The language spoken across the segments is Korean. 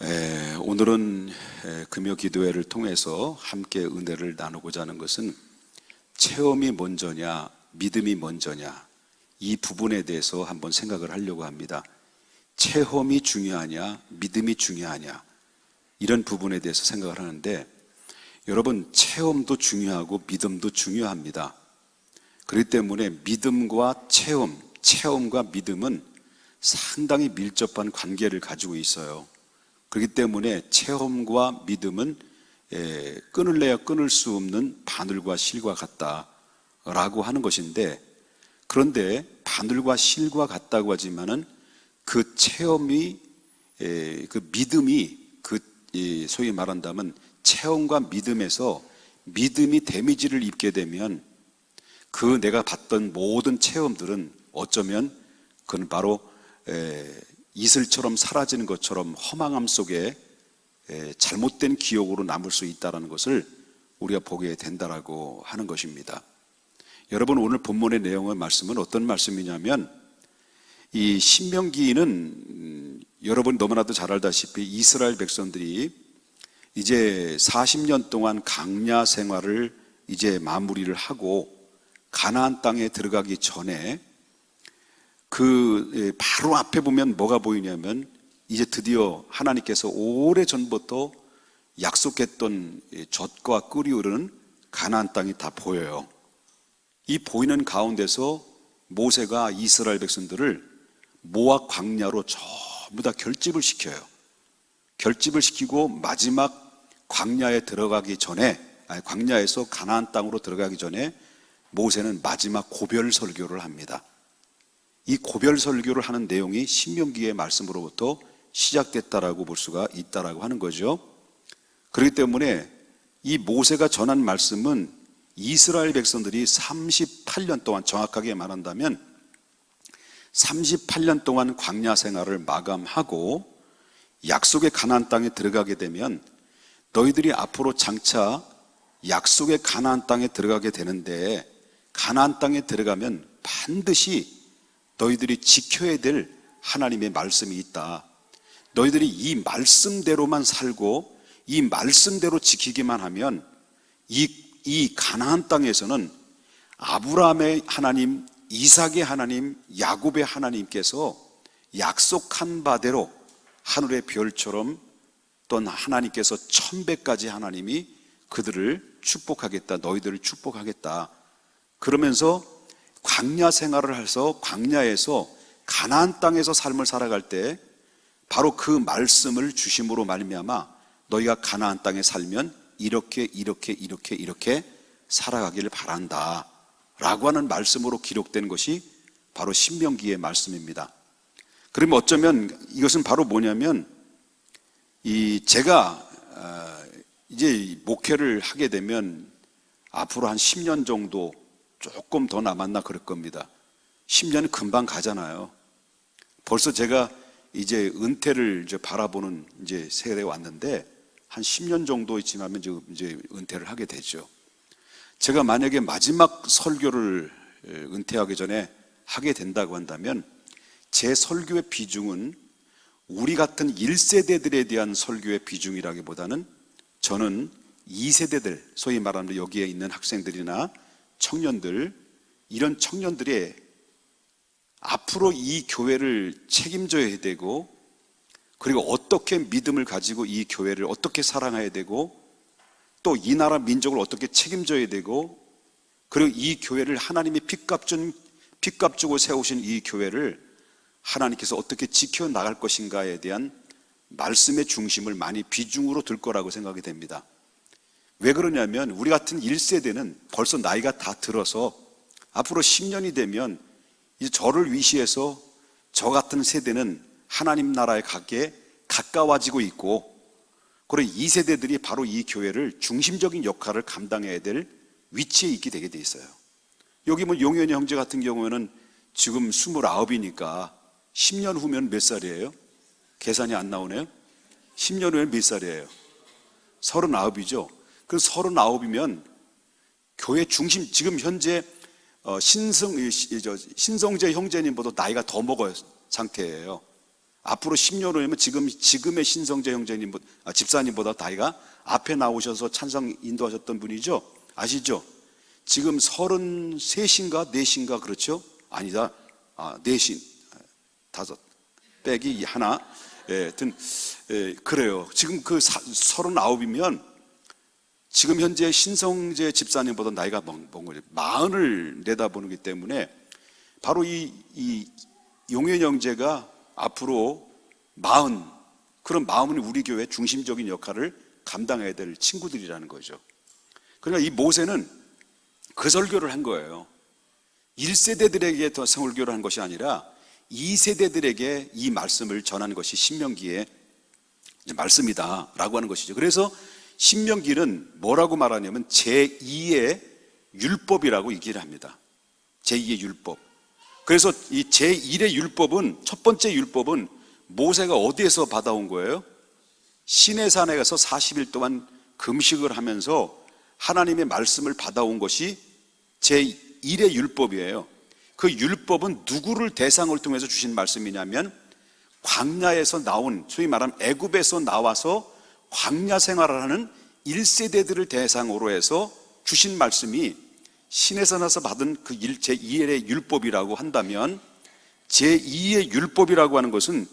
오늘은 금요 기도회를 통해서 함께 은혜를 나누고자 하는 것은 체험이 먼저냐 믿음이 먼저냐, 이 부분에 대해서 한번 생각을 하려고 합니다. 체험이 중요하냐 믿음이 중요하냐, 이런 부분에 대해서 생각을 하는데, 여러분, 체험도 중요하고 믿음도 중요합니다. 그렇기 때문에 믿음과 체험과 믿음은 상당히 밀접한 관계를 가지고 있어요. 그렇기 때문에 체험과 믿음은 끊을래야 끊을 수 없는 바늘과 실과 같다라고 하는 것인데, 그런데 바늘과 실과 같다고 하지만은 그 체험이, 그 믿음이, 소위 말한다면 체험과 믿음에서 믿음이 데미지를 입게 되면 그 내가 봤던 모든 체험들은 어쩌면 그건 바로 이슬처럼 사라지는 것처럼 허망함 속에 잘못된 기억으로 남을 수 있다는 것을 우리가 보게 된다라고 하는 것입니다. 여러분, 오늘 본문의 내용의 말씀은 어떤 말씀이냐면, 이 신명기는 여러분 너무나도 잘 알다시피 이스라엘 백성들이 이제 40년 동안 광야 생활을 이제 마무리를 하고 가나안 땅에 들어가기 전에 그 바로 앞에 보면 뭐가 보이냐면, 이제 드디어 하나님께서 오래전부터 약속했던 젖과 꿀이 흐르는 가나안 땅이 다 보여요. 이 보이는 가운데서 모세가 이스라엘 백성들을 모압 광야로 전부 다 결집을 시켜요. 결집을 시키고 마지막 광야에 들어가기 전에, 광야에서 가나안 땅으로 들어가기 전에 모세는 마지막 고별 설교를 합니다. 이 고별 설교를 하는 내용이 신명기의 말씀으로부터 시작됐다라고 볼 수가 있다라고 하는 거죠. 그렇기 때문에 이 모세가 전한 말씀은 이스라엘 백성들이 38년 동안, 정확하게 말한다면 38년 동안 광야 생활을 마감하고 약속의 가나안 땅에 들어가게 되면 너희들이 앞으로 장차 약속의 가나안 땅에 들어가게 되는데, 가나안 땅에 들어가면 반드시 너희들이 지켜야 될 하나님의 말씀이 있다. 너희들이 이 말씀대로만 살고 이 말씀대로 지키기만 하면 이 가나안 땅에서는 아브라함의 하나님, 이삭의 하나님, 야곱의 하나님께서 약속한 바대로 하늘의 별처럼, 또는 하나님께서 1000배까지 하나님이 그들을 축복하겠다, 너희들을 축복하겠다. 그러면서 광야 생활을 해서 광야에서 가나안 땅에서 삶을 살아갈 때 바로 그 말씀을 주심으로 말미암아 너희가 가나안 땅에 살면 이렇게 살아가기를 바란다 라고 하는 말씀으로 기록된 것이 바로 신명기의 말씀입니다. 그러면 어쩌면 이것은 바로 뭐냐면, 제가 이제 목회를 하게 되면 앞으로 한 10년 정도, 조금 더 남았나 그럴 겁니다. 10년은 금방 가잖아요. 벌써 제가 이제 은퇴를 이제 바라보는 이제 세대에 왔는데, 한 10년 정도 지나면 이제 은퇴를 하게 되죠. 제가 만약에 마지막 설교를 은퇴하기 전에 하게 된다고 한다면, 제 설교의 비중은 우리 같은 1세대들에 대한 설교의 비중이라기보다는 저는 2세대들, 소위 말하는 여기에 있는 학생들이나 청년들, 이런 청년들의 앞으로 이 교회를 책임져야 되고, 그리고 어떻게 믿음을 가지고 이 교회를 어떻게 사랑해야 되고, 또 이 나라 민족을 어떻게 책임져야 되고, 그리고 이 교회를 하나님이 핏값 주고 세우신 이 교회를 하나님께서 어떻게 지켜나갈 것인가에 대한 말씀의 중심을 많이 비중으로 둘 거라고 생각이 됩니다. 왜 그러냐면, 우리 같은 1세대는 벌써 나이가 다 들어서 앞으로 10년이 되면 이제 저를 위시해서 저 같은 세대는 하나님 나라에 가게 가까워지고 있고, 그리고 2세대들이 바로 이 교회를 중심적인 역할을 감당해야 될 위치에 있게 되게 돼 있어요. 여기 뭐 용현이 형제 같은 경우에는 지금 29이니까 10년 후면 몇 살이에요? 계산이 안 나오네요. 10년 후에 몇 살이에요? 39이죠. 그 39이면 교회 중심, 지금 현재 신성재 형제님보다 나이가 더 먹은 상태예요. 앞으로 10년 후에면 지금의 신성재 집사님보다 나이가 앞에 나오셔서 찬성 인도하셨던 분이죠. 아시죠? 지금 33인가 4인가 그렇죠? 아니다. 4인, 5 빼기 하나. 하여튼 그래요. 지금 그 39이면 지금 현재 신성재 집사님보다 나이가 먼 거죠. 40을 내다보는 기 때문에 바로 이 용현 형제가 앞으로 40, 그런 40은 우리 교회의 중심적인 역할을 감당해야 될 친구들이라는 거죠. 그러니까 이 모세는 그 설교를 한 거예요. 1세대들에게 더 설교를 한 것이 아니라 2세대들에게 이 말씀을 전한 것이 신명기의 말씀이다 라고 하는 것이죠. 그래서 신명기는 뭐라고 말하냐면 제2의 율법이라고 얘기를 합니다. 제2의 율법. 그래서 이 제1의 율법은, 첫 번째 율법은 모세가 어디에서 받아온 거예요? 시내산에 가서 40일 동안 금식을 하면서 하나님의 말씀을 받아온 것이 제1의 율법이에요. 그 율법은 누구를 대상으로 통해서 주신 말씀이냐면 광야에서 나온, 소위 말하면 애굽에서 나와서 광야 생활을 하는 1세대들을 대상으로 해서 주신 말씀이 신에서 나서 받은 그 제2의 율법이라고 한다면, 제2의 율법이라고 하는 것은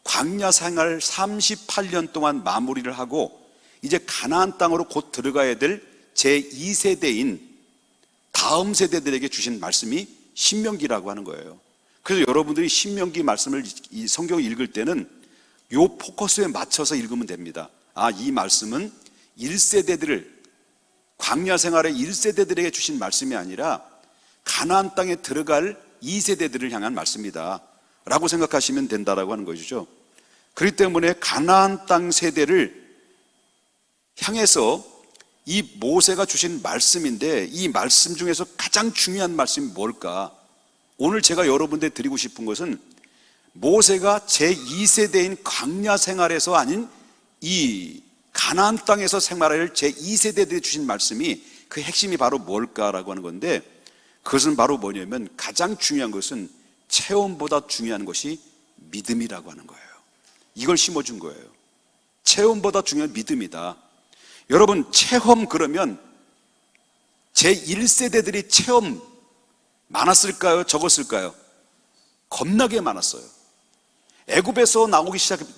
광야 생활 38년 동안 마무리를 하고 이제 가나안 땅으로 곧 들어가야 될 제2세대인 다음 세대들에게 주신 말씀이 신명기라고 하는 거예요. 그래서 여러분들이 신명기 말씀을, 이 성경을 읽을 때는 요 포커스에 맞춰서 읽으면 됩니다. 이 말씀은 1세대들을, 광야 생활의 1세대들에게 주신 말씀이 아니라 가나안 땅에 들어갈 2세대들을 향한 말씀이다 라고 생각하시면 된다라고 하는 것이죠. 그렇기 때문에 가나안 땅 세대를 향해서 이 모세가 주신 말씀인데, 이 말씀 중에서 가장 중요한 말씀이 뭘까? 오늘 제가 여러분들에게 드리고 싶은 것은 모세가 제2세대인 광야 생활에서 아닌 이 가나안 땅에서 생활할 제2세대들이 주신 말씀이, 그 핵심이 바로 뭘까라고 하는 건데, 그것은 바로 뭐냐면 가장 중요한 것은 체험보다 중요한 것이 믿음이라고 하는 거예요. 이걸 심어준 거예요. 체험보다 중요한 믿음이다. 여러분, 체험, 그러면 제1세대들이 체험 많았을까요? 적었을까요? 겁나게 많았어요. 애굽에서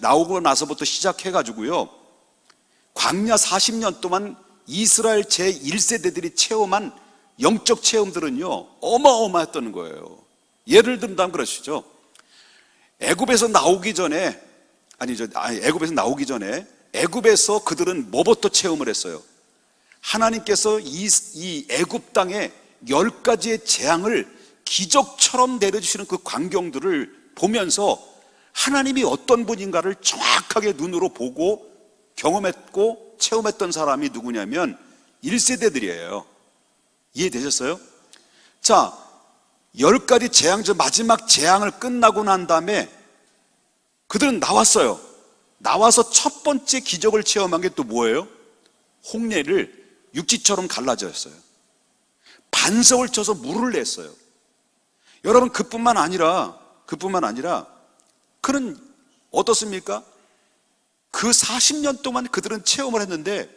나오고 나서부터 시작해가지고요, 광야 40년 동안 이스라엘 제1세대들이 체험한 영적 체험들은요 어마어마했다는 거예요. 예를 든다면 그러시죠. 애굽에서 나오기 전에 애굽에서 그들은 뭐부터 체험을 했어요? 하나님께서 이 애굽 땅에 10가지의 재앙을 기적처럼 내려주시는 그 광경들을 보면서 하나님이 어떤 분인가를 정확하게 눈으로 보고 경험했고 체험했던 사람이 누구냐면 1세대들이에요. 이해되셨어요? 자, 10가지 재앙 중 마지막 재앙을 끝나고 난 다음에 그들은 나왔어요. 나와서 첫 번째 기적을 체험한 게 또 뭐예요? 홍해를 육지처럼 갈라졌어요. 반석을 쳐서 물을 냈어요. 여러분, 그뿐만 아니라 그는 어떻습니까? 그 40년 동안 그들은 체험을 했는데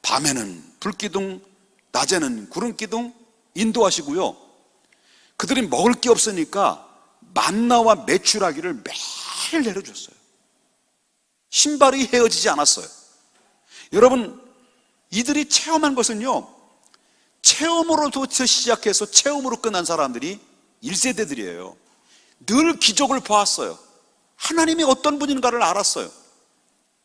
밤에는 불기둥, 낮에는 구름기둥 인도하시고요, 그들이 먹을 게 없으니까 만나와 메추라기를 매일 내려줬어요. 신발이 헤어지지 않았어요. 여러분, 이들이 체험한 것은요, 체험으로부터 시작해서 체험으로 끝난 사람들이 1세대들이에요. 늘 기적을 보았어요. 하나님이 어떤 분인가를 알았어요.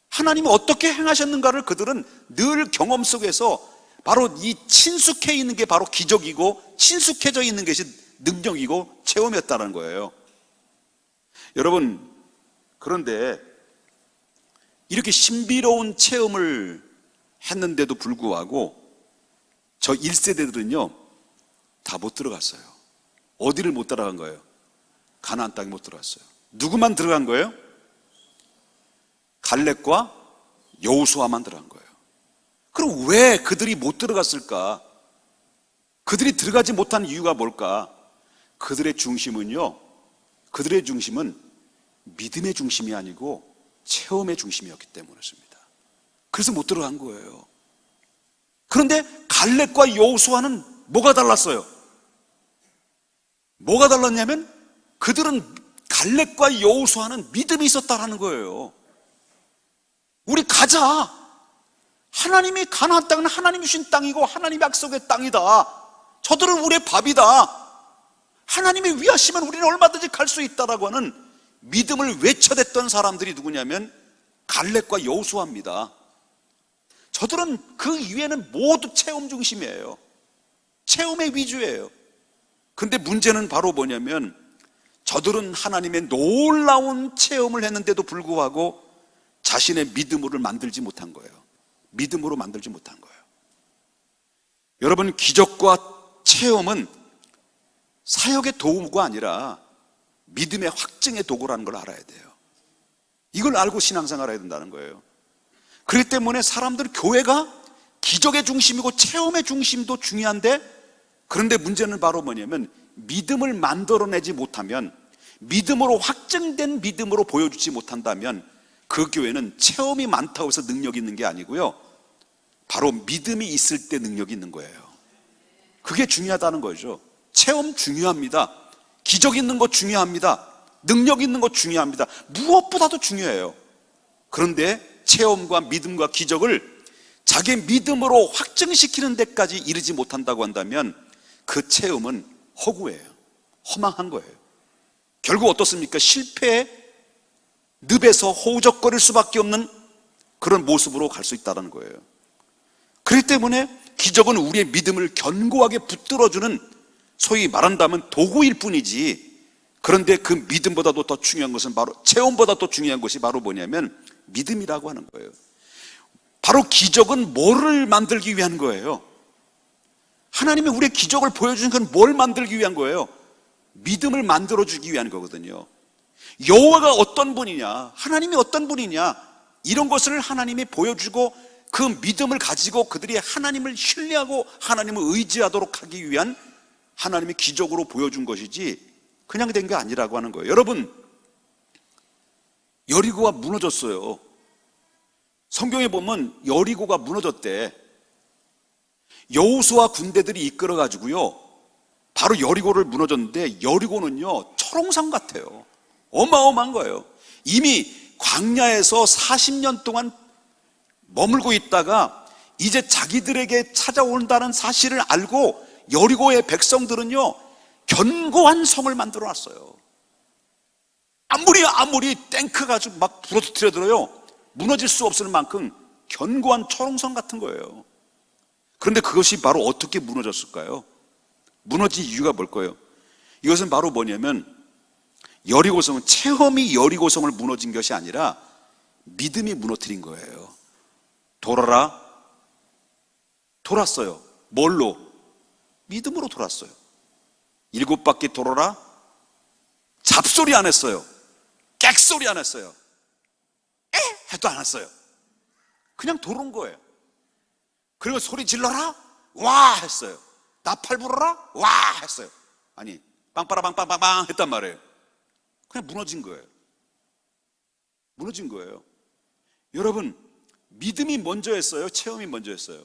하나님이 어떻게 행하셨는가를 그들은 늘 경험 속에서, 바로 이 친숙해 있는 게 바로 기적이고 친숙해져 있는 것이 능력이고 체험이었다는 거예요. 여러분, 그런데 이렇게 신비로운 체험을 했는데도 불구하고 저 1세대들은요 다 못 들어갔어요. 어디를 못 들어간 거예요? 가나안 땅에 못 들어갔어요. 누구만 들어간 거예요? 갈렙과 여호수아만 들어간 거예요. 그럼 왜 그들이 못 들어갔을까? 그들이 들어가지 못한 이유가 뭘까? 그들의 중심은 믿음의 중심이 아니고 체험의 중심이었기 때문이었습니다. 그래서 못 들어간 거예요. 그런데 갈렙과 여호수아는 뭐가 달랐어요? 뭐가 달랐냐면 그들은 갈렙과 여호수아는 믿음이 있었다라는 거예요. 우리 가자. 하나님이 가나안 땅은 하나님이 주신 땅이고 하나님의 약속의 땅이다. 저들은 우리의 밥이다. 하나님이 위하시면 우리는 얼마든지 갈 수 있다라고 하는 믿음을 외쳐댔던 사람들이 누구냐면 갈렙과 여호수아입니다. 저들은 그 이외에는 모두 체험 중심이에요. 체험의 위주예요. 근데 문제는 바로 뭐냐면 저들은 하나님의 놀라운 체험을 했는데도 불구하고 자신의 믿음으로 만들지 못한 거예요. 믿음으로 만들지 못한 거예요. 여러분, 기적과 체험은 사역의 도구가 아니라 믿음의 확증의 도구라는 걸 알아야 돼요. 이걸 알고 신앙생활을 해야 된다는 거예요. 그렇기 때문에 사람들은 교회가 기적의 중심이고 체험의 중심도 중요한데, 그런데 문제는 바로 뭐냐면 믿음을 만들어내지 못하면, 믿음으로 확증된 믿음으로 보여주지 못한다면 그 교회는 체험이 많다고 해서 능력이 있는 게 아니고요, 바로 믿음이 있을 때 능력이 있는 거예요. 그게 중요하다는 거죠. 체험 중요합니다. 기적 있는 거 중요합니다. 능력 있는 거 중요합니다. 무엇보다도 중요해요. 그런데 체험과 믿음과 기적을 자기 믿음으로 확증시키는 데까지 이르지 못한다고 한다면 그 체험은 허구예요. 허망한 거예요. 결국 어떻습니까? 실패의 늪에서 허우적거릴 수밖에 없는 그런 모습으로 갈 수 있다는 거예요. 그렇기 때문에 기적은 우리의 믿음을 견고하게 붙들어주는, 소위 말한다면 도구일 뿐이지, 그런데 그 믿음보다도 더 중요한 것은 바로, 체험보다 더 중요한 것이 바로 뭐냐면 믿음이라고 하는 거예요. 바로 기적은 뭐를 만들기 위한 거예요? 하나님이 우리의 기적을 보여주는 건 뭘 만들기 위한 거예요? 믿음을 만들어주기 위한 거거든요. 여호와가 어떤 분이냐, 하나님이 어떤 분이냐, 이런 것을 하나님이 보여주고 그 믿음을 가지고 그들이 하나님을 신뢰하고 하나님을 의지하도록 하기 위한 하나님의 기적으로 보여준 것이지 그냥 된 게 아니라고 하는 거예요. 여러분, 여리고가 무너졌어요. 성경에 보면 여리고가 무너졌대. 여호수아 군대들이 이끌어가지고요, 바로 여리고를 무너졌는데, 여리고는요 철옹성 같아요. 어마어마한 거예요. 이미 광야에서 40년 동안 머물고 있다가 이제 자기들에게 찾아온다는 사실을 알고 여리고의 백성들은요 견고한 성을 만들어 놨어요. 아무리 탱크 가지고 막 부러뜨려들어요, 무너질 수 없을 만큼 견고한 철옹성 같은 거예요. 그런데 그것이 바로 어떻게 무너졌을까요? 무너진 이유가 뭘까요? 이것은 바로 뭐냐면, 여리고성은, 체험이 여리고성을 무너진 것이 아니라 믿음이 무너뜨린 거예요. 돌아라, 돌았어요. 뭘로? 믿음으로 돌았어요. 7바퀴 돌아라, 잡소리 안 했어요. 객소리 안 했어요. 에? 해도 안 했어요. 그냥 돌은 거예요. 그리고 소리 질러라, 와 했어요. 나팔 불어라, 와 했어요. 아니, 빵빠라빵빵빵빵 했단 말이에요. 그냥 무너진 거예요. 무너진 거예요. 여러분, 믿음이 먼저 했어요? 체험이 먼저 했어요?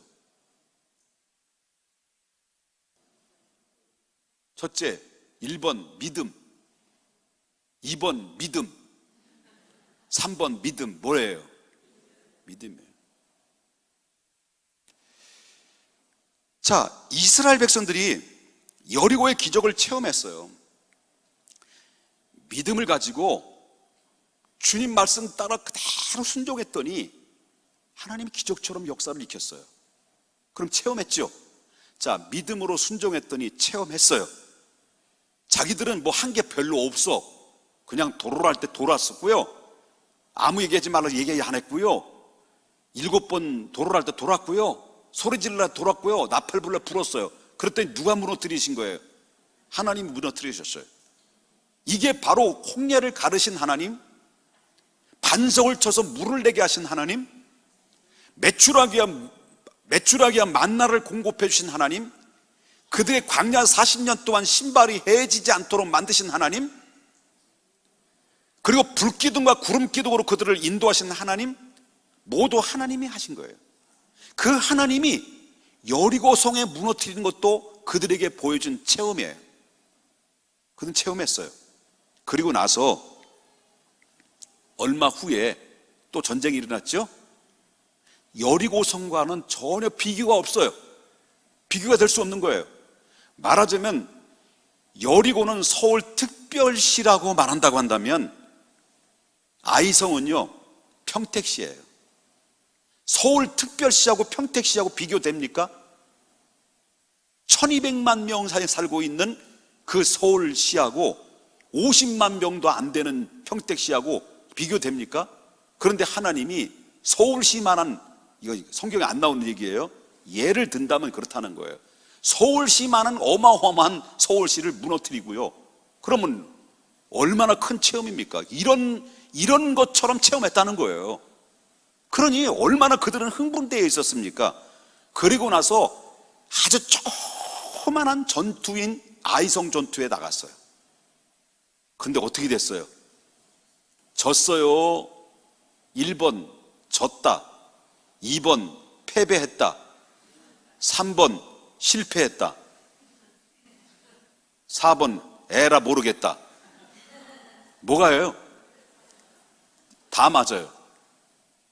첫째, 1번 믿음, 2번 믿음, 3번 믿음. 뭐예요? 믿음이에요. 자, 이스라엘 백성들이 여리고의 기적을 체험했어요. 믿음을 가지고 주님 말씀 따라 그대로 순종했더니 하나님이 기적처럼 역사를 일으켰어요. 그럼 체험했죠? 자, 믿음으로 순종했더니 체험했어요. 자기들은 뭐 한 게 별로 없어. 그냥 도로를 할 때 돌았었고요, 아무 얘기하지 말라고 얘기 안 했고요, 7번 도로를 할 때 돌았고요, 소리 질러 돌았고요, 나팔 불러 불었어요. 그랬더니 누가 무너뜨리신 거예요? 하나님이 무너뜨리셨어요. 이게 바로 홍해를 가르신 하나님, 반석을 쳐서 물을 내게 하신 하나님, 메추라기와 만나를 공급해 주신 하나님, 그들의 광야 40년 동안 신발이 해지지 않도록 만드신 하나님, 그리고 불기둥과 구름기둥으로 그들을 인도하신 하나님, 모두 하나님이 하신 거예요. 그 하나님이 여리고성에 무너뜨리는 것도 그들에게 보여준 체험이에요. 그들은 체험했어요. 그리고 나서 얼마 후에 또 전쟁이 일어났죠. 여리고성과는 전혀 비교가 없어요. 비교가 될 수 없는 거예요. 말하자면 여리고는 서울 특별시라고 말한다고 한다면 아이성은요 평택시예요. 서울 특별시하고 평택시하고 비교됩니까? 1200만 명 사이에 살고 있는 그 서울시하고 50만 명도 안 되는 평택시하고 비교됩니까? 그런데 하나님이 서울시만한, 이거 성경에 안 나오는 얘기예요. 예를 든다면 그렇다는 거예요. 서울시만한 어마어마한 서울시를 무너뜨리고요. 그러면 얼마나 큰 체험입니까? 이런 것처럼 체험했다는 거예요. 그러니 얼마나 그들은 흥분되어 있었습니까? 그리고 나서 아주 조그만한 전투인 아이성 전투에 나갔어요. 근데 어떻게 됐어요? 졌어요. 1번 졌다, 2번 패배했다, 3번 실패했다, 4번 에라 모르겠다. 뭐가요? 다 맞아요.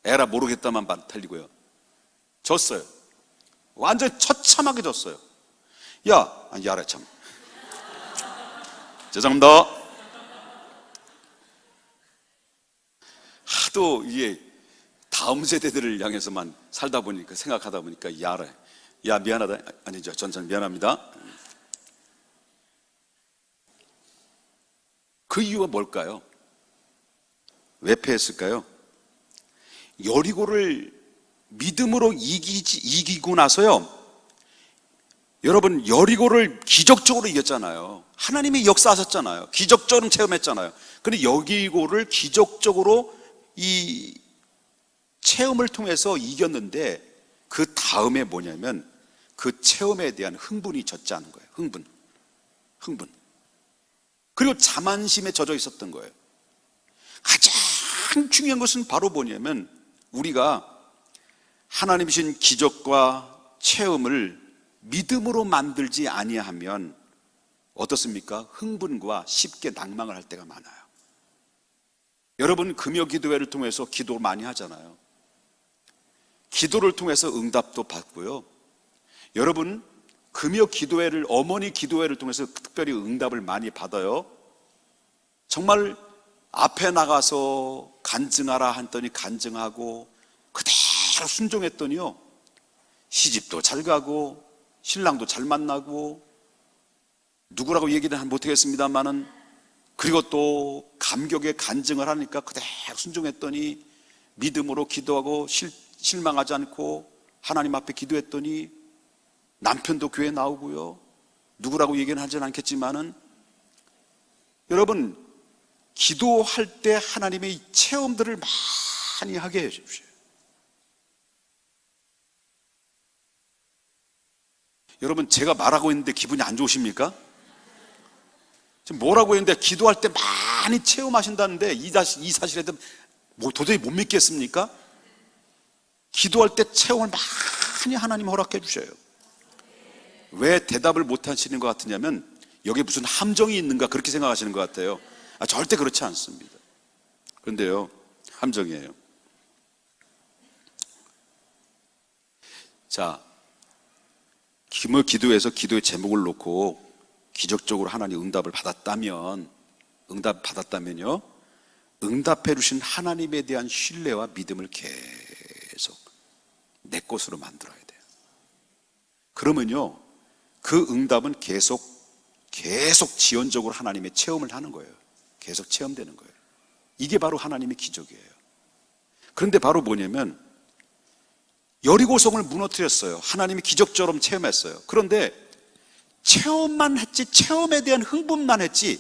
에라 모르겠다만 틀리고요. 졌어요. 완전 처참하게 졌어요. 야래 참. 죄송합니다. 하도 이게 다음 세대들을 향해서만 살다 보니까, 생각하다 보니까 야 미안하다, 아니죠, 전 미안합니다. 그 이유가 뭘까요? 왜 패했을까요? 여리고를 믿음으로 이기고 나서요, 여러분 여리고를 기적적으로 이겼잖아요. 하나님이 역사하셨잖아요. 기적적으로 체험했잖아요. 그런데 여리고를 기적적으로 이 체험을 통해서 이겼는데, 그 다음에 뭐냐면 그 체험에 대한 흥분이 젖지 않은 거예요. 흥분. 그리고 자만심에 젖어 있었던 거예요. 가장 중요한 것은 바로 뭐냐면, 우리가 하나님 주신 기적과 체험을 믿음으로 만들지 아니하면 어떻습니까? 흥분과 쉽게 낭망을 할 때가 많아요. 여러분 금요 기도회를 통해서 기도 많이 하잖아요. 기도를 통해서 응답도 받고요. 여러분 금요 기도회를, 어머니 기도회를 통해서 특별히 응답을 많이 받아요. 정말 앞에 나가서 간증하라 했더니 간증하고 그대로 순종했더니요, 시집도 잘 가고 신랑도 잘 만나고, 누구라고 얘기는 못하겠습니다만은, 그리고 또 감격에 간증을 하니까 그대로 순종했더니 믿음으로 기도하고 실망하지 않고 하나님 앞에 기도했더니 남편도 교회 나오고요. 누구라고 얘기는 하지는 않겠지만은, 여러분 기도할 때 하나님의 체험들을 많이 하게 해 주십시오. 여러분 제가 말하고 있는데 기분이 안 좋으십니까? 지금 뭐라고 했는데 기도할 때 많이 체험하신다는데 이 사실에 대해 도저히 못 믿겠습니까? 기도할 때 체험을 많이 하나님 허락해 주셔요. 왜 대답을 못 하시는 것 같으냐면 여기에 무슨 함정이 있는가 그렇게 생각하시는 것 같아요. 절대 그렇지 않습니다. 그런데요, 함정이에요. 자, 기도에서 기도의 제목을 놓고 기적적으로 하나님 응답을 받았다면요, 응답해 주신 하나님에 대한 신뢰와 믿음을 계속 내 것으로 만들어야 돼요. 그러면요, 그 응답은 계속 지연적으로 하나님의 체험을 하는 거예요. 계속 체험되는 거예요. 이게 바로 하나님의 기적이에요. 그런데 바로 뭐냐면 여리고성을 무너뜨렸어요. 하나님이 기적처럼 체험했어요. 그런데 체험만 했지, 체험에 대한 흥분만 했지,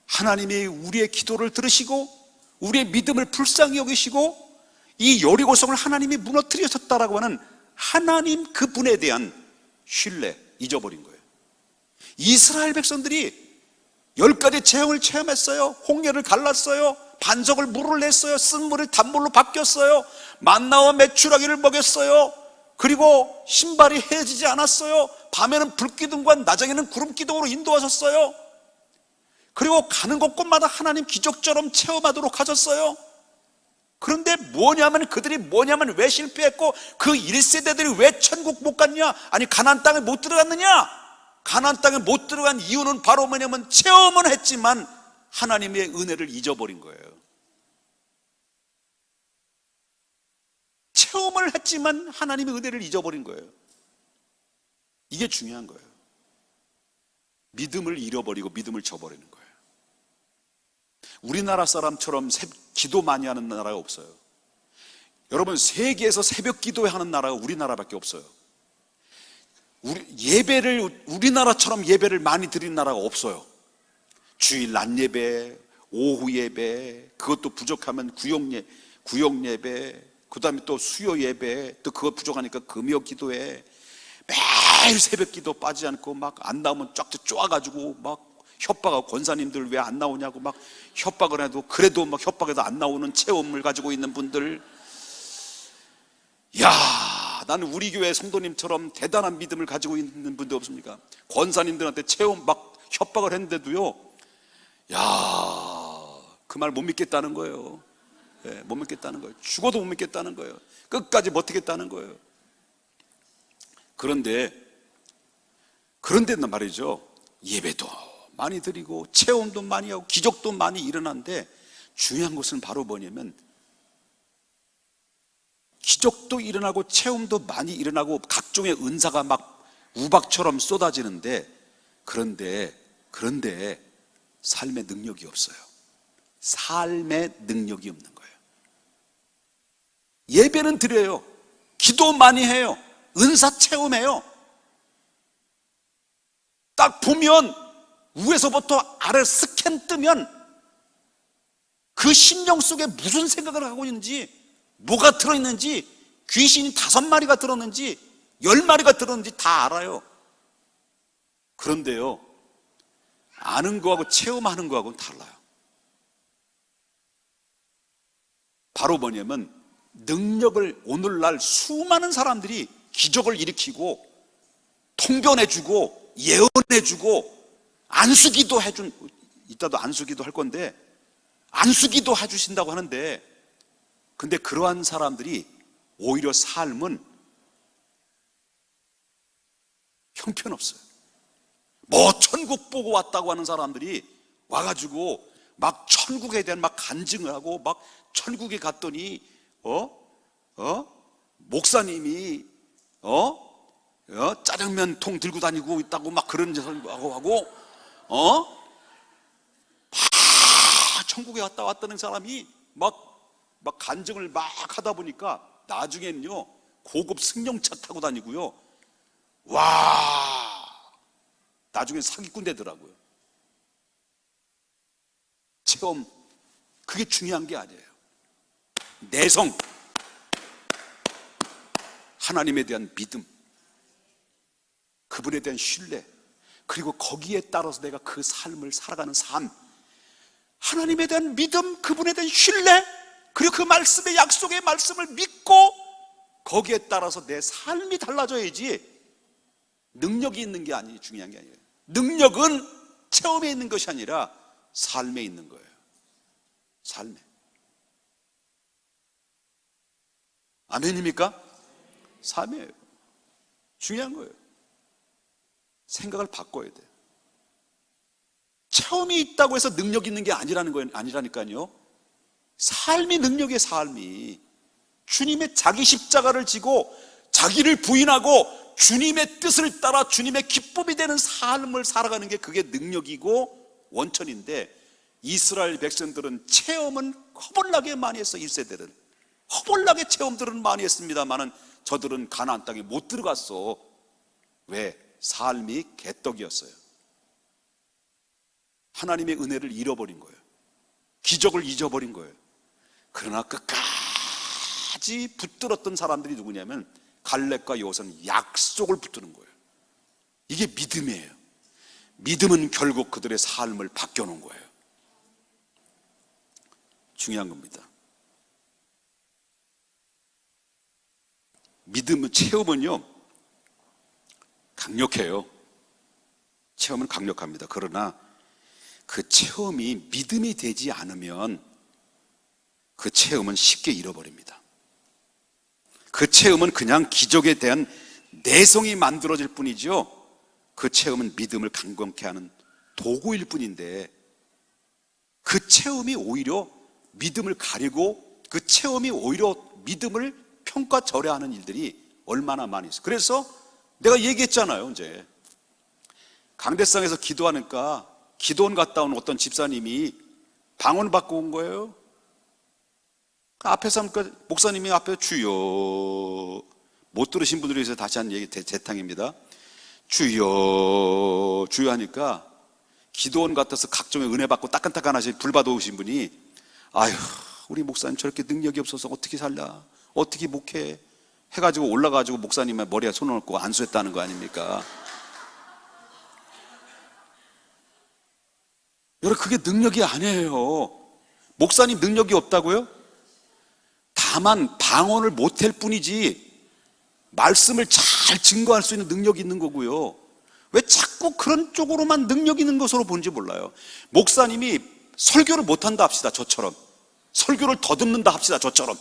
하나님이 우리의 기도를 들으시고 우리의 믿음을 불쌍히 여기시고 이 여리고성을 하나님이 무너뜨리셨다라고 하는 하나님 그분에 대한 신뢰 잊어버린 거예요. 이스라엘 백성들이 10가지 체형을 체험했어요. 홍해를 갈랐어요. 반석을 물을 냈어요. 쓴 물을 단물로 바뀌었어요. 만나와 메추라기를 먹였어요. 그리고 신발이 헤어지지 않았어요. 밤에는 불기둥과 낮에는 구름기둥으로 인도하셨어요. 그리고 가는 곳곳마다 하나님 기적처럼 체험하도록 하셨어요. 그런데 그들이 왜 실패했고 그 1세대들이 왜 천국 못 갔냐? 아니 가나안 땅에 못 들어갔느냐? 가나안 땅에 못 들어간 이유는 바로 뭐냐면 체험은 했지만 하나님의 은혜를 잊어버린 거예요. 체험을 했지만 하나님의 은혜를 잊어버린 거예요. 이게 중요한 거예요. 믿음을 잃어버리고 믿음을 저버리는 거예요. 우리나라 사람처럼 기도 많이 하는 나라가 없어요. 여러분, 세계에서 새벽 기도하는 나라가 우리나라밖에 없어요. 우리나라처럼 예배를 많이 드리는 나라가 없어요. 주일 낮 예배, 오후 예배, 그것도 부족하면 구역 예배, 그 다음에 또 수요 예배, 또 그것 부족하니까 금요 기도회, 매일 새벽 기도 빠지지 않고 막 안 나오면 쫙 쪼아가지고 막 협박하고, 권사님들 왜 안 나오냐고 막 협박을 해도 그래도 막 협박해도 안 나오는 체험을 가지고 있는 분들. 야, 나는 우리 교회 성도님처럼 대단한 믿음을 가지고 있는 분들 없습니까? 권사님들한테 체험 막 협박을 했는데도요, 야, 그 말 못 믿겠다는 거예요. 네, 못 믿겠다는 거예요. 죽어도 못 믿겠다는 거예요. 끝까지 버티겠다는 거예요. 그런데 말이죠, 예배도 많이 드리고 체험도 많이 하고 기적도 많이 일어나는데 중요한 것은 바로 뭐냐면, 기적도 일어나고 체험도 많이 일어나고 각종의 은사가 막 우박처럼 쏟아지는데, 그런데 삶의 능력이 없어요. 삶의 능력이 없는 거예요. 예배는 드려요. 기도 많이 해요. 은사 체험해요. 딱 보면 위에서부터 아래 스캔 뜨면 그 심령 속에 무슨 생각을 하고 있는지, 뭐가 들어있는지, 귀신이 5마리가 들었는지 10마리가 들었는지 다 알아요. 그런데요, 아는 거하고 체험하는 거하고는 달라요. 바로 뭐냐면, 능력을 오늘날 수많은 사람들이 기적을 일으키고 통변해주고 예언해주고 안수기도 이따도 안수기도 할 건데 안수기도 해주신다고 하는데, 근데 그러한 사람들이 오히려 삶은 형편없어요. 뭐 천국 보고 왔다고 하는 사람들이 와가지고 막 천국에 대한 막 간증을 하고, 막 천국에 갔더니 목사님이 짜장면 통 들고 다니고 있다고 막 그런 짓을 하고 천국에 갔다 왔다는 사람이 막 간증을 막 하다 보니까 나중에는요 고급 승용차 타고 다니고요, 와, 나중에 사기꾼 되더라고요. 체험, 그게 중요한 게 아니에요. 내성, 하나님에 대한 믿음, 그분에 대한 신뢰, 그리고 거기에 따라서 내가 그 삶을 살아가는 삶, 하나님에 대한 믿음, 그분에 대한 신뢰, 그리고 그 말씀의 약속의 말씀을 믿고 거기에 따라서 내 삶이 달라져야지, 능력이 있는 게 중요한 게 아니에요. 능력은 체험에 있는 것이 아니라 삶에 있는 거예요. 삶에. 아멘입니까? 삶이에요. 중요한 거예요. 생각을 바꿔야 돼요. 체험이 있다고 해서 능력이 있는 게 아니라니까요. 삶이 능력의 삶이, 주님의 자기 십자가를 지고 자기를 부인하고 주님의 뜻을 따라 주님의 기쁨이 되는 삶을 살아가는 게, 그게 능력이고 원천인데, 이스라엘 백성들은 체험은 허벌나게 많이 했어. 1세대들은 허벌나게 체험들은 많이 했습니다만은 저들은 가나안 땅에 못 들어갔어. 왜? 삶이 개떡이었어요. 하나님의 은혜를 잃어버린 거예요. 기적을 잊어버린 거예요. 그러나 끝까지 붙들었던 사람들이 누구냐면 갈렙과 여호수아는 약속을 붙드는 거예요. 이게 믿음이에요. 믿음은 결국 그들의 삶을 바뀌어놓은 거예요. 중요한 겁니다. 믿음은, 체험은요 강력해요. 체험은 강력합니다. 그러나 그 체험이 믿음이 되지 않으면 그 체험은 쉽게 잃어버립니다. 그 체험은 그냥 기적에 대한 내성이 만들어질 뿐이죠, 그 체험은 믿음을 강건케 하는 도구일 뿐인데, 그 체험이 오히려 믿음을 가리고 그 체험이 오히려 믿음을 평가절하하는 일들이 얼마나 많이 있어요. 그래서 내가 얘기했잖아요. 이제 강대상에서 기도하니까 기도원 갔다 온 어떤 집사님이 방언 받고 온 거예요. 앞에서 하니까 목사님이 앞에 주여, 못 들으신 분들이 있어서 다시 한 얘기 재탕입니다. 주여 주여 하니까 기도원 같아서 각종의 은혜 받고 따끈따끈하신 불 받아오신 분이, 아휴 우리 목사님 저렇게 능력이 없어서 어떻게 살라, 어떻게 목회 해가지고 올라가지고 목사님의 머리에 손을 얹고 안수했다는 거 아닙니까? 여러분, 그게 능력이 아니에요. 목사님 능력이 없다고요? 다만 방언을 못할 뿐이지 말씀을 잘 증거할 수 있는 능력이 있는 거고요. 왜 자꾸 그런 쪽으로만 능력 있는 것으로 보는지 몰라요. 목사님이 설교를 못한다 합시다, 저처럼. 설교를 더듬는다 합시다, 저처럼.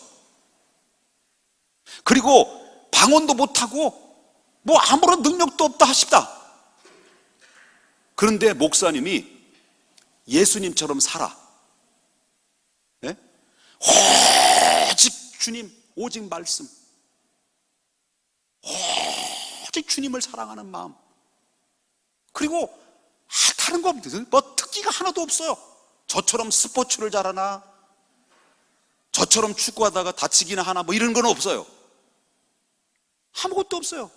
그리고 방언도 못하고 뭐 아무런 능력도 없다 하십니다. 그런데 목사님이 예수님처럼 살아. 네? 오직 주님, 오직 말씀, 오직 주님을 사랑하는 마음, 그리고 다른 거 뭐 특기가 하나도 없어요. 저처럼 스포츠를 잘하나, 저처럼 축구하다가 다치기나 하나, 뭐 이런 건 없어요. 아무것도 없어요.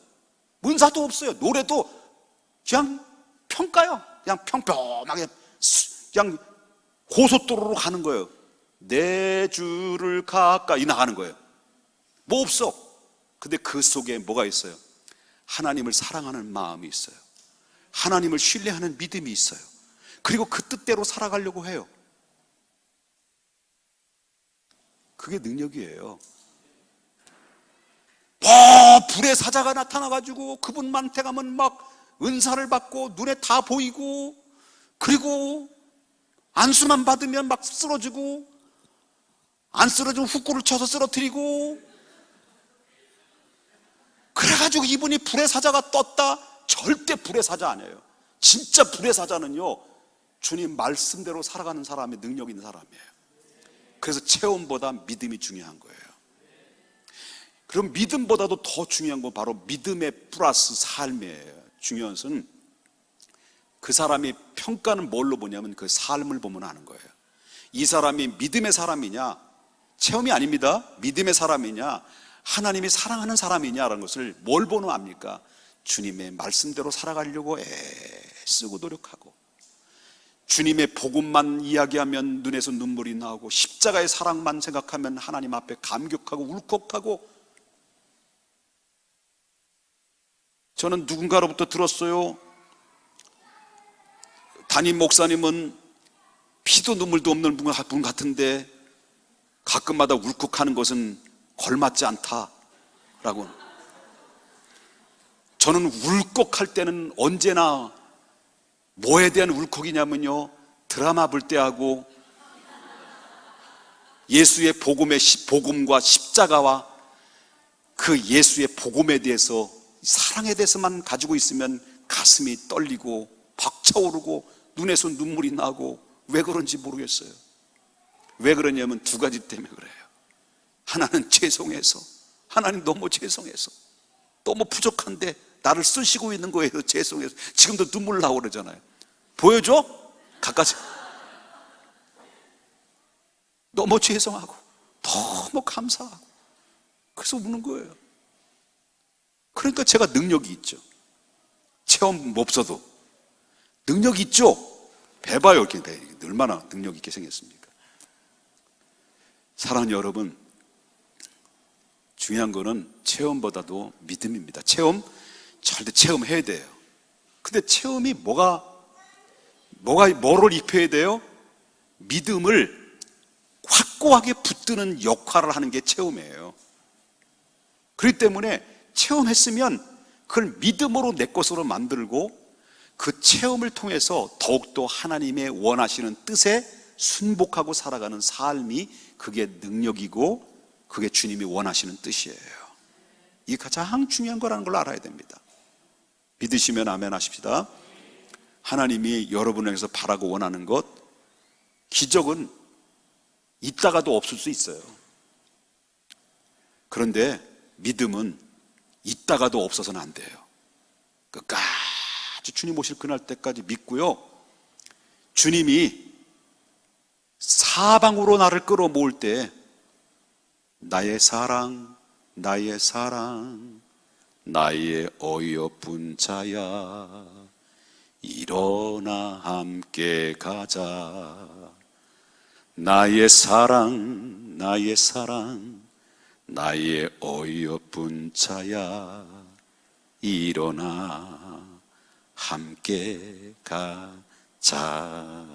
문사도 없어요. 노래도 그냥 평가요. 그냥 평평하게 그냥 고속도로로 가는 거예요. 내 주를 가까이 나가는 거예요. 뭐 없어. 근데 그 속에 뭐가 있어요? 하나님을 사랑하는 마음이 있어요. 하나님을 신뢰하는 믿음이 있어요. 그리고 그 뜻대로 살아가려고 해요. 그게 능력이에요. 불의 사자가 나타나가지고 그분한테 가면 막 은사를 받고 눈에 다 보이고, 그리고 안수만 받으면 막 쓰러지고, 안 쓰러지면 후꾸를 쳐서 쓰러뜨리고, 그래가지고 이분이 불의 사자가 떴다? 절대 불의 사자 아니에요. 진짜 불의 사자는요, 주님 말씀대로 살아가는 사람이 능력 있는 사람이에요. 그래서 체험보다 믿음이 중요한 거예요. 그럼 믿음보다도 더 중요한 건 바로 믿음의 플러스 삶이에요. 중요한 것은 그 사람이 평가는 뭘로 보냐면 그 삶을 보면 아는 거예요. 이 사람이 믿음의 사람이냐, 체험이 아닙니다. 믿음의 사람이냐, 하나님이 사랑하는 사람이냐라는 것을 뭘 보면 압니까? 주님의 말씀대로 살아가려고 애쓰고 노력하고, 주님의 복음만 이야기하면 눈에서 눈물이 나오고, 십자가의 사랑만 생각하면 하나님 앞에 감격하고 울컥하고. 저는 누군가로부터 들었어요. 담임 목사님은 피도 눈물도 없는 분 같은데 가끔마다 울컥하는 것은 걸맞지 않다라고. 저는 울컥할 때는 언제나 뭐에 대한 울컥이냐면요, 드라마 볼 때하고 예수의 복음과 십자가와 그 예수의 복음에 대해서, 사랑에 대해서만 가지고 있으면 가슴이 떨리고 벅차오르고 눈에서 눈물이 나고, 왜 그런지 모르겠어요. 왜 그러냐면 두 가지 때문에 그래요. 하나는 죄송해서, 하나님 너무 죄송해서, 너무 부족한데 나를 쓰시고 있는 거에 대해서 죄송해서. 지금도 눈물 나오고 그러잖아요. 보여줘? 가까이. 너무 죄송하고 너무 감사하고, 그래서 우는 거예요. 그러니까 제가 능력이 있죠. 체험 없어도 능력이 있죠. 배봐요. 이렇게 얼마나 능력 있게 생겼습니까? 사랑하는 여러분, 중요한 거는 체험보다도 믿음입니다. 체험 절대 체험해야 돼요. 근데 체험이 뭐가 뭐를 입혀야 돼요? 믿음을 확고하게 붙드는 역할을 하는 게 체험이에요. 그렇기 때문에 체험했으면 그걸 믿음으로 내 것으로 만들고 그 체험을 통해서 더욱더 하나님의 원하시는 뜻에 순복하고 살아가는 삶이 그게 능력이고 그게 주님이 원하시는 뜻이에요. 이게 가장 중요한 거라는 걸 알아야 됩니다. 믿으시면 아멘 하십시다. 하나님이 여러분에게서 바라고 원하는 것, 기적은 있다가도 없을 수 있어요. 그런데 믿음은 있다가도 없어서는 안 돼요. 끝까지 주님 오실 그날 때까지 믿고요, 주님이 사방으로 나를 끌어모을 때 나의 사랑, 나의 사랑, 나의 어여쁜 자야, 일어나 함께 가자. 나의 사랑, 나의 사랑, 나의 어여쁜 자야, 일어나 함께 가자.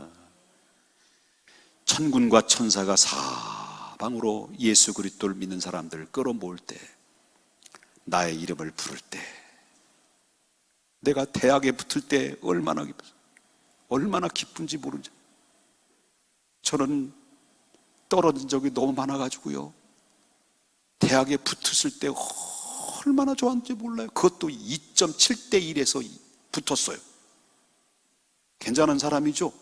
천군과 천사가 사방으로 예수 그리스도를 믿는 사람들을 끌어모을 때, 나의 이름을 부를 때, 내가 대학에 붙을 때 얼마나 기쁜지 모르죠. 저는 떨어진 적이 너무 많아가지고요, 대학에 붙었을 때 얼마나 좋았는지 몰라요. 그것도 2.7대 1에서 붙었어요. 괜찮은 사람이죠?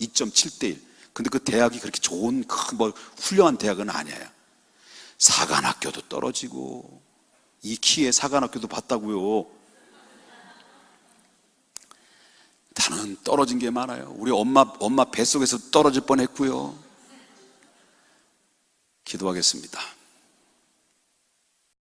2.7대 1. 근데 그 대학이 그렇게 좋은 훌륭한 대학은 아니에요. 사관학교도 떨어지고, 이 키에 사관학교도 봤다고요. 나는 떨어진 게 많아요. 우리 엄마 뱃속에서 떨어질 뻔했고요. 기도하겠습니다.